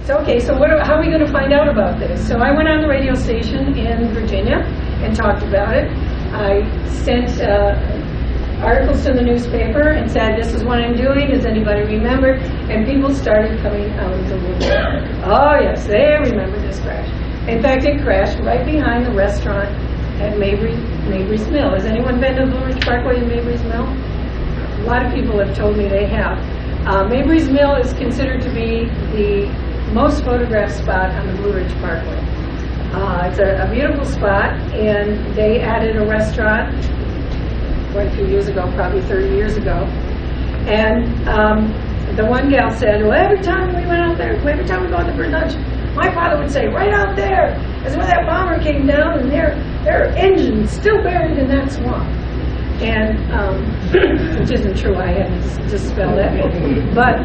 So okay, so how are we going to find out about this? So I went on the radio station in Virginia and talked about it. I sent articles to the newspaper and said, this is what I'm doing, does anybody remember? And people started coming out of the woodwork. Oh yes, they remember this crash. In fact, it crashed right behind the restaurant at Mabry's Mill. Has anyone been to Blue Ridge Parkway in Mabry's Mill? A lot of people have told me they have. Mabry's Mill is considered to be the most photographed spot on the Blue Ridge Parkway. It's a beautiful spot, and they added a restaurant quite a few years ago, probably 30 years ago. And the one gal said, well, every time we went out there, every time we go out there for lunch, my father would say, right out there is where that bomber came down, and their engine's still buried in that swamp. And, which isn't true, I had to dispel that. But,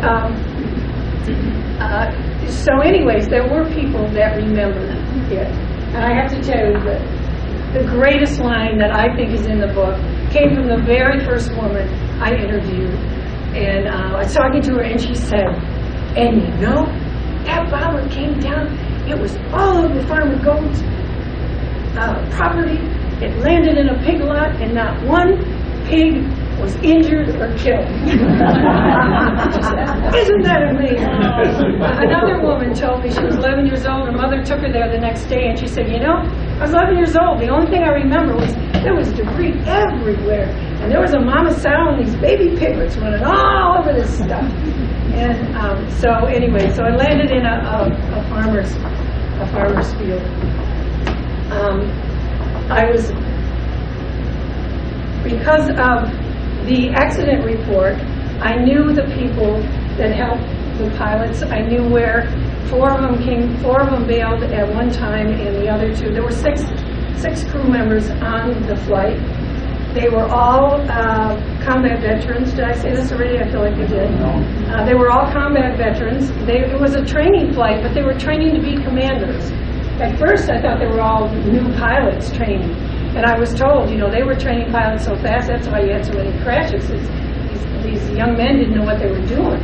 so anyways, there were people that remembered it. And I have to tell you that the greatest line that I think is in the book came from the very first woman I interviewed. And I was talking to her, and she said, and you know, that bomber came down, it was all over Farmer Gold's property. It landed in a pig lot, and not one pig was injured or killed. Isn't that amazing? Another woman told me she was 11 years old. Her mother took her there the next day, and she said, you know, I was 11 years old. The only thing I remember was there was debris everywhere. And there was a mama sow and these baby piglets running all over this stuff. And so anyway, so I landed in a farmer's field. Because of the accident report, I knew the people that helped the pilots. I knew where four of them bailed at one time, and the other two, there were six crew members on the flight. They were all combat veterans. Did I say this already? I feel like I did. They were all combat veterans. It was a training flight, but they were training to be commanders. At first, I thought they were all new pilots training. And I was told, you know, they were training pilots so fast, that's why you had so many crashes. These young men didn't know what they were doing.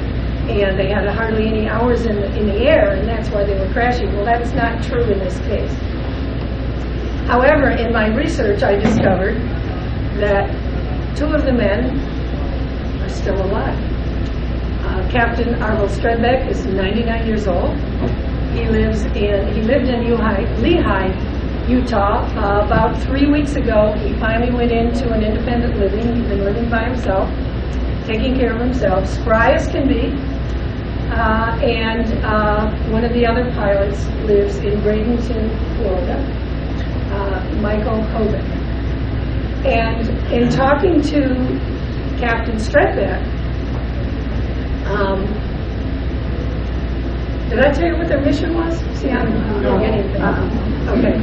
And they had hardly any hours in the air, and that's why they were crashing. Well, that's not true in this case. However, in my research, I discovered that two of the men are still alive. Captain Arvel Stredbeck is 99 years old. He lived in Lehigh, Utah. About 3 weeks ago, he finally went into an independent living. He's been living by himself, taking care of himself, spry as can be. And one of the other pilots lives in Bradenton, Florida, Michael Hogan. And in talking to Captain Stredbeck, did I tell you what their mission was? See, I'm forgetting things. Okay.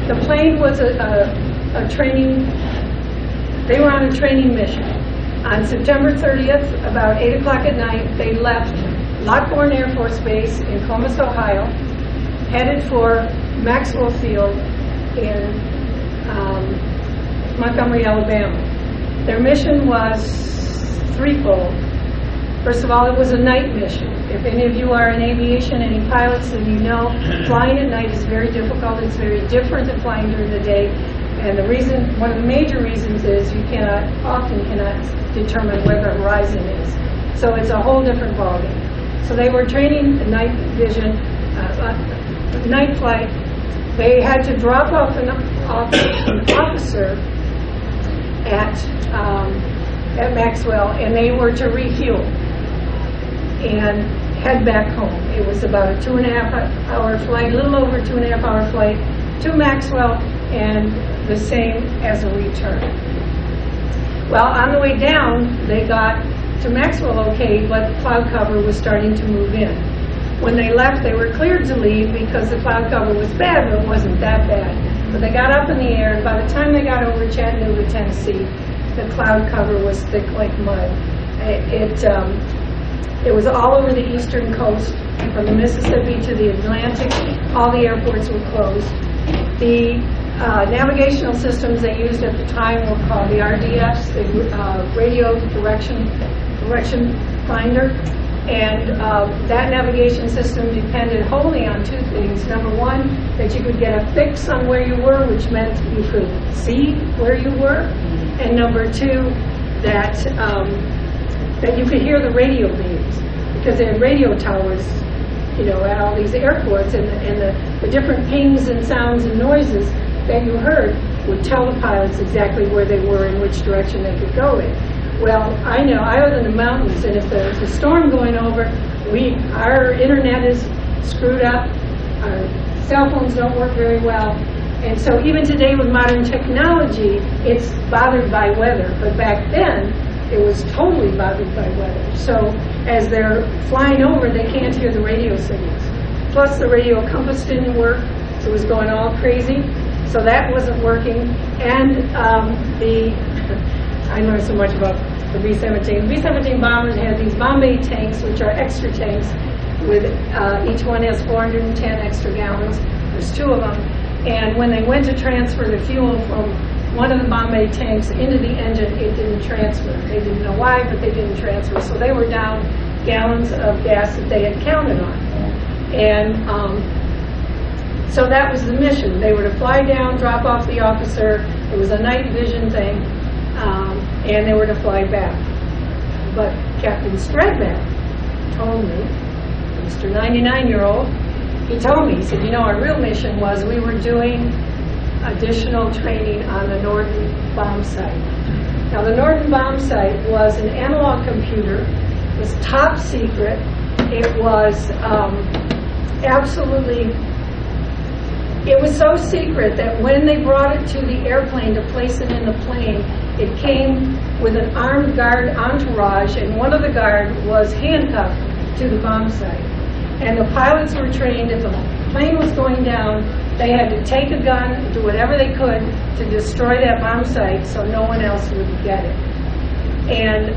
The plane was a training, they were on a training mission. On September 30th, about 8 o'clock at night, they left Lockbourne Air Force Base in Columbus, Ohio, headed for Maxwell Field in Montgomery, Alabama. Their mission was threefold. First of all, it was a night mission. If any of you are in aviation, any pilots, then you know flying at night is very difficult. It's very different than flying during the day. And the reason, one of the major reasons is you often cannot determine where the horizon is. So it's a whole different ballgame. So they were training the night vision, night flight. They had to drop off an officer at Maxwell, and they were to refuel and head back home. It was about a 2.5-hour flight, a little over a 2.5-hour flight to Maxwell, and the same as a return. Well, on the way down, they got to Maxwell okay, but cloud cover was starting to move in. When they left, they were cleared to leave because the cloud cover was bad, but it wasn't that bad. But they got up in the air, and by the time they got over Chattanooga, Tennessee, the cloud cover was thick like mud. It was all over the eastern coast, from the Mississippi to the Atlantic. All the airports were closed. The navigational systems they used at the time were called the RDFs, the radio direction finder. And that navigation system depended wholly on two things. Number one, that you could get a fix on where you were, which meant you could see where you were. And number two, that you could hear the radio beams, because they had radio towers, at all these airports, and the different pings and sounds and noises that you heard would tell the pilots exactly where they were and which direction they could go in. Well, I know, I live in the mountains, and if there's a storm going over, our internet is screwed up, our cell phones don't work very well, and so even today with modern technology, it's bothered by weather, but back then, it was totally bothered by weather. So as they're flying over, they can't hear the radio signals. Plus the radio compass didn't work, so it was going all crazy, so that wasn't working, and I learned so much about the B-17. The B-17 bombers had these Bombay tanks, which are extra tanks, with each one has 410 extra gallons. There's two of them. And when they went to transfer the fuel from one of the Bombay tanks into the engine, it didn't transfer. They didn't know why, but they didn't transfer. So they were down gallons of gas that they had counted on. And so that was the mission. They were to fly down, drop off the officer. It was a night vision thing. And they were to fly back. But Captain Stradback told me, Mr. 99-year-old, he told me, he said, our real mission was we were doing additional training on the Norden bomb site. Now, the Norden bomb site was an analog computer. It was top secret. It was it was so secret that when they brought it to the airplane to place it in the plane, it came with an armed guard entourage, and one of the guard was handcuffed to the bomb site. And the pilots were trained, if the plane was going down, they had to take a gun, do whatever they could to destroy that bomb site so no one else would get it. And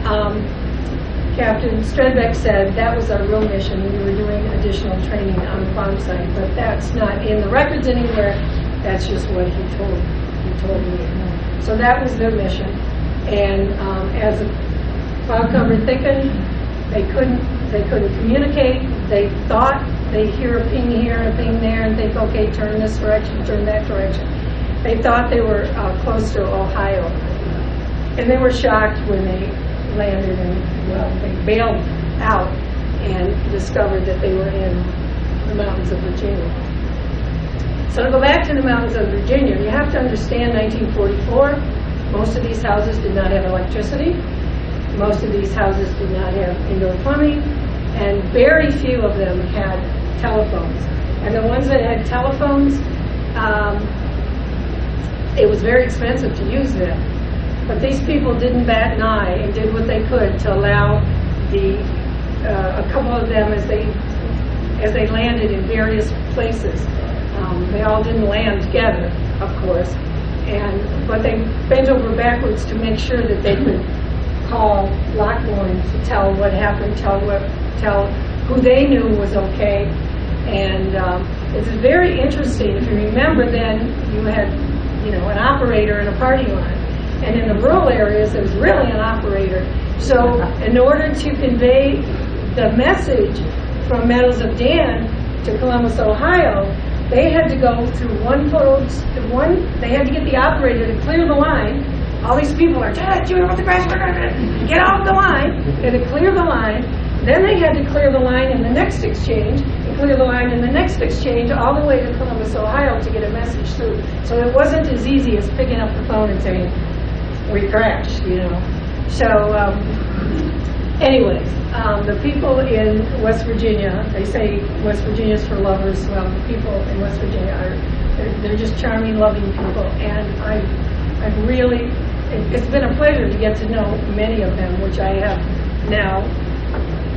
Captain Stradback said that was our real mission. We were doing additional training on the bomb site, but that's not in the records anywhere. That's just what he told me. So that was their mission. And as the cloud cover thickened, they couldn't communicate. They thought they'd hear a ping here and a ping there and think, okay, turn this direction, turn that direction. They thought they were close to Ohio. And they were shocked when they landed and, they bailed out and discovered that they were in the mountains of Virginia. So to go back to the mountains of Virginia, you have to understand 1944, most of these houses did not have electricity. Most of these houses did not have indoor plumbing, and very few of them had telephones. And the ones that had telephones, it was very expensive to use them. But these people didn't bat an eye and did what they could to allow a couple of them as they landed in various places. They all didn't land together, of course, but they bent over backwards to make sure that they could call Lockbourne to tell what happened, tell who they knew was okay. And it's very interesting. If you remember, then you had, an operator in a party line. And in the rural areas, there was really an operator. So in order to convey the message from Meadows of Dan to Columbus, Ohio, they had to go through they had to get the operator to clear the line. All these people are, get off the line. They had to clear the line. Then they had to clear the line in the next exchange, and clear the line in the next exchange all the way to Columbus, Ohio to get a message through. So it wasn't as easy as picking up the phone and saying, we crashed, So anyways, the people in West Virginia, they say West Virginia's for lovers. Well, the people in West Virginia they're just charming, loving people. And I've really, it's been a pleasure to get to know many of them, which I have now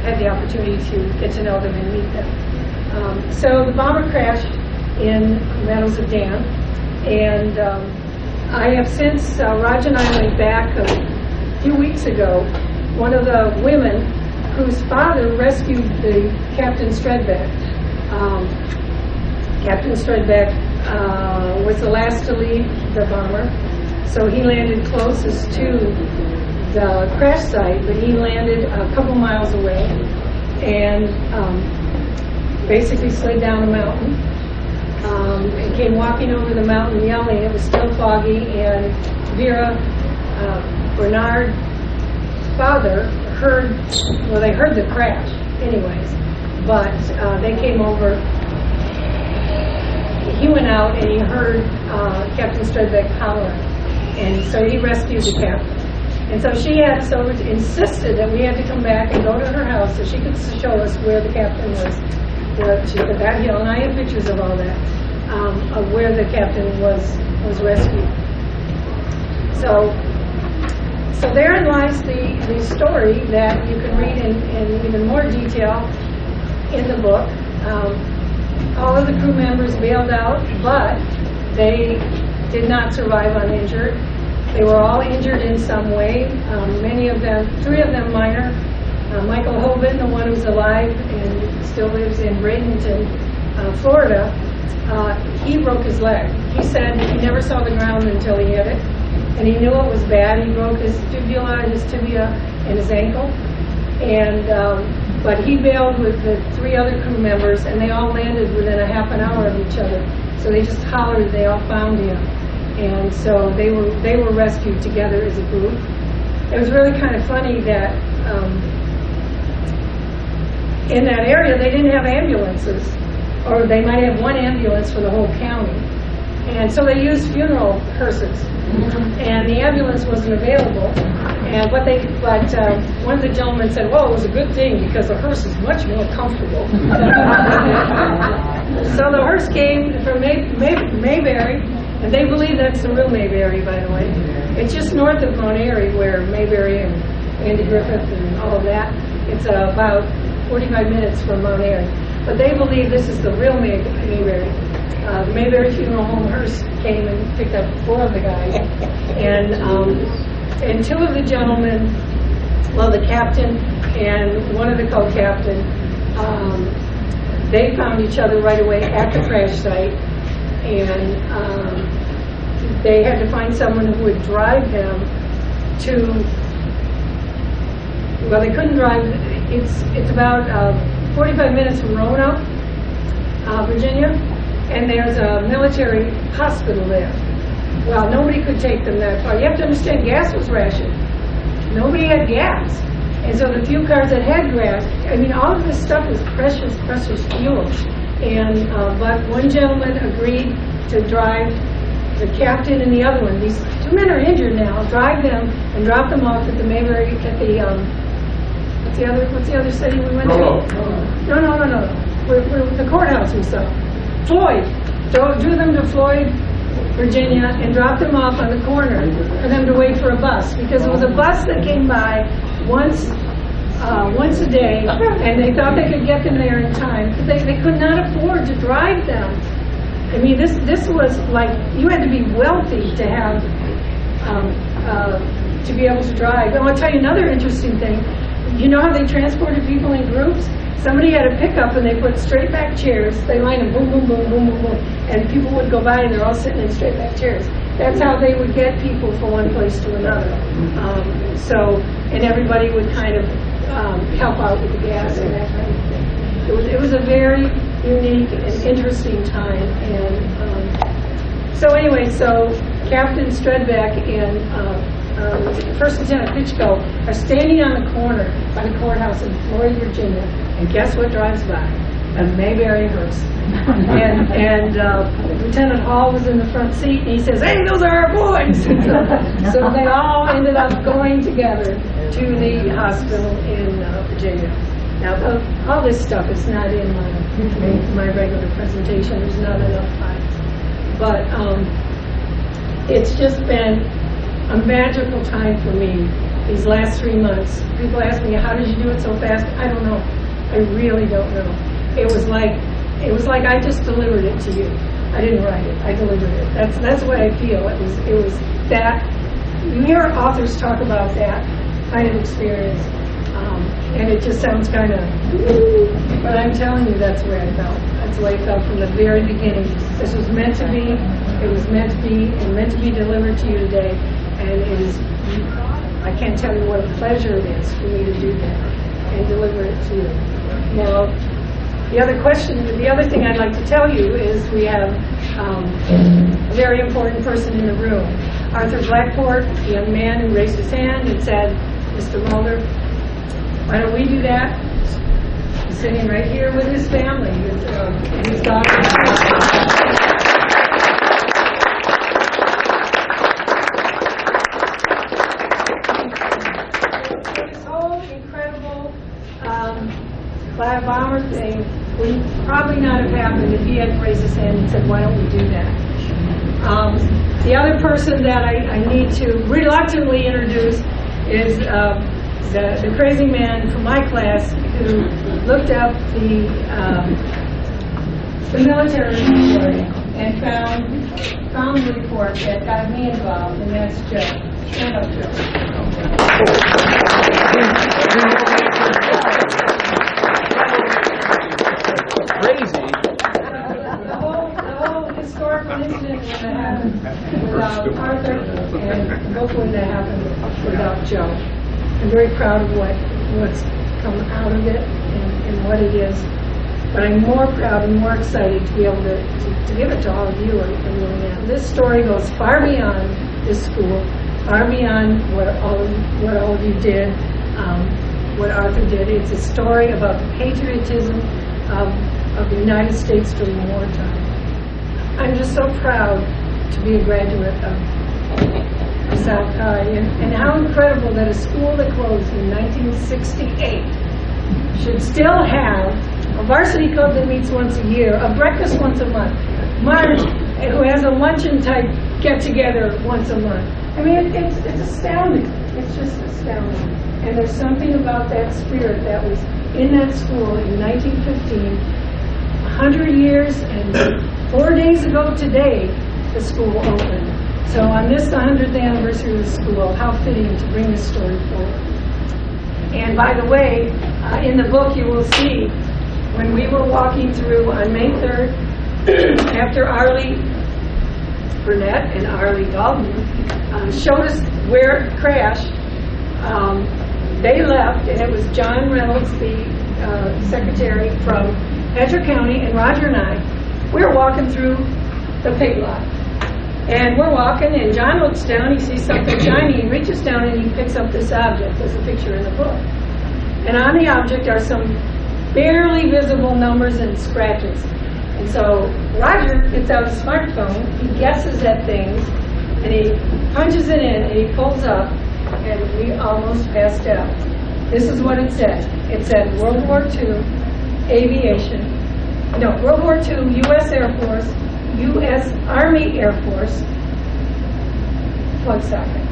had the opportunity to get to know them and meet them. So the bomber crashed in Meadows of Dan, and I have since, Raj and I went back a few weeks ago. One of the women whose father rescued the Captain Stradback. Captain Stradback was the last to leave the bomber, so he landed closest to the crash site, but he landed a couple miles away and basically slid down a mountain. And came walking over the mountain yelling. It was still foggy, and Vera, Bernard's father, they heard the crash anyways, but they came over. He went out and he heard Captain Stredbeck hollering, and so he rescued the captain. And so she had insisted that we had to come back and go to her house so she could show us where the captain was. She put that hill, and I have pictures of all that, of where the captain was rescued. So therein lies the story that you can read in even more detail in the book. All of the crew members bailed out, but they did not survive uninjured. They were all injured in some way. Many of them, 3 of them minor. Michael Hoban, the one who's alive and still lives in Bradenton, Florida, he broke his leg. He said he never saw the ground until he hit it, and he knew it was bad. He broke his fibula, his tibia, and his ankle. And but he bailed with the 3 other crew members, and they all landed within a half an hour of each other. So they just hollered. They all found him, and so they were rescued together as a group. It was really kind of funny that. In that area, they didn't have ambulances, or they might have 1 ambulance for the whole county. And so they used funeral hearses, and the ambulance wasn't available. And one of the gentlemen said, well, it was a good thing because the hearse is much more comfortable. So the hearse came from Mayberry, and they believe that's the real Mayberry, by the way. It's just north of Mount Airy, where Mayberry and Andy Griffith and all of that. It's about 45 minutes from Mount Airy. But they believe this is the real Mayberry. The Mayberry Funeral Home hearse came and picked up 4 of the guys. And 2 of the gentlemen, well, the captain and one of the co-captain, they found each other right away at the crash site. And they had to find someone who would drive them to... Well, they couldn't drive. It's about 45 minutes from Roanoke, Virginia, and there's a military hospital there. Well, nobody could take them that far. You have to understand, gas was rationed. Nobody had gas. And so the few cars that had gas, I mean, all of this stuff is precious fuel. And but one gentleman agreed to drive the captain and the other one. These 2 men are injured now. Drive them and drop them off at the Mayberry, at the what's the other city we went to? No. We're the courthouse we saw. Floyd. Drew them to Floyd, Virginia, and dropped them off on the corner for them to wait for a bus, because it was a bus that came by once a day, and they thought they could get them there in time, but they could not afford to drive them. I mean, this was like, you had to be wealthy to have to be able to drive. And I'll tell you another interesting thing. You know how they transported people in groups? Somebody had a pickup and they put straight back chairs. They lined them, boom, boom, boom, boom, boom, boom, and people would go by and they're all sitting in straight back chairs. That's how they would get people from one place to another. And everybody would kind of help out with the gas and that kind of thing. It was a very unique and interesting time. And so Captain Stredbeck and First Lieutenant Fitchko are standing on the corner by the courthouse in Floyd, Virginia, and guess what drives by? A Mayberry hearse. and Lieutenant Hall was in the front seat, and he says, "Hey, those are our boys!" So they all ended up going together to the hospital in Virginia. Now, all this stuff is not in my regular presentation. There's not enough time. But it's just been a magical time for me these last 3 months. People ask me, how did you do it so fast? I don't know. I really don't know. It was like I just delivered it to you. I didn't write it. I delivered it. That's what I feel. It was that. You hear authors talk about that kind of experience, and it just sounds kind of, but I'm telling you, that's the way I felt. That's the way I felt from the very beginning. This was meant to be. It was meant to be, and meant to be delivered to you today. And it is I can't tell you what a pleasure it is for me to do that and deliver it to you. Now, the other thing I'd like to tell you is we have a very important person in the room. Arthur Blackport, the young man who raised his hand and said, Mr. Mulder, why don't we do that? He's sitting right here with his family, his daughter. Flag bomber thing would probably not have happened if he hadn't raised his hand and said, why don't we do that? The other person that I need to reluctantly introduce is the crazy man from my class who looked up the military report and found the report that got me involved, and that's Joe. Stand up, Joe. Crazy. The whole historical incident that happened without Arthur, and both when that happened without Joe. I'm very proud of what's come out of it and what it is. But I'm more proud and more excited to be able to give it to all of you. I really am. This story goes far beyond this school, far beyond what all of you did, what Arthur did. It's a story about the patriotism of the United States during wartime. I'm just so proud to be a graduate of South High, and how incredible that a school that closed in 1968 should still have a varsity club that meets once a year, a breakfast once a month, Marge, who has a luncheon type get-together once a month. I mean, it's astounding. It's just astounding. And there's something about that spirit that was in that school in 1915, 100 years and 4 days ago today, the school opened. So on this 100th anniversary of the school, how fitting to bring this story forward. And by the way, in the book you will see when we were walking through on May 3rd, after Arlie Burnett and Arlie Dalton showed us where it crashed, they left, and it was John Reynolds, the secretary from Edgewater County, and Roger and I. We were walking through the pig lot. And we're walking, and John looks down, he sees something shiny, he reaches down and he picks up this object. There's a picture in the book. And on the object are some barely visible numbers and scratches. And so Roger gets out a smartphone, he guesses at things, and he punches it in, and he pulls up, and we almost passed out. This is what it said. It said World War II Aviation, no, World War II U.S. Air Force, U.S. Army Air Force plug socket.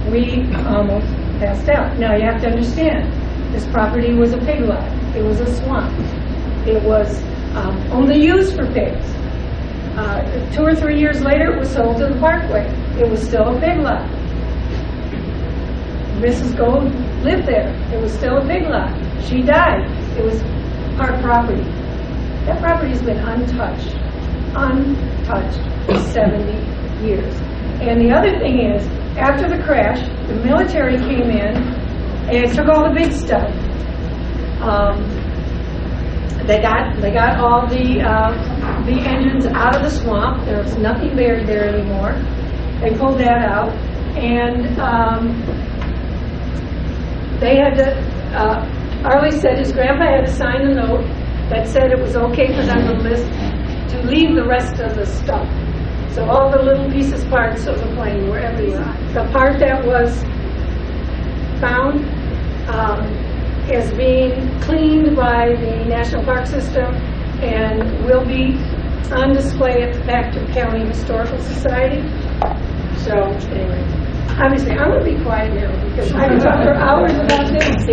We almost passed out. Now you have to understand, this property was a pig lot. It was a swamp. It was only used for pigs. 2 or 3 years later, it was sold to the Parkway. It was still a pig lot. Mrs. Gold lived there. It was still a pig lot. She died. It was our property. That property has been untouched for 70 years. And the other thing is, after the crash, the military came in and took all the big stuff. They got all the engines out of the swamp. There was nothing buried there anymore. They pulled that out, and they had to. Arlie said his grandpa had to sign a note that said it was okay for them to leave the rest of the stuff. So all the little pieces, parts of the plane were everywhere. The part that was found is being cleaned by the National Park System and will be on display at the Factor County Historical Society. So anyway, obviously I'm going to be quiet now because I can talk for hours about this.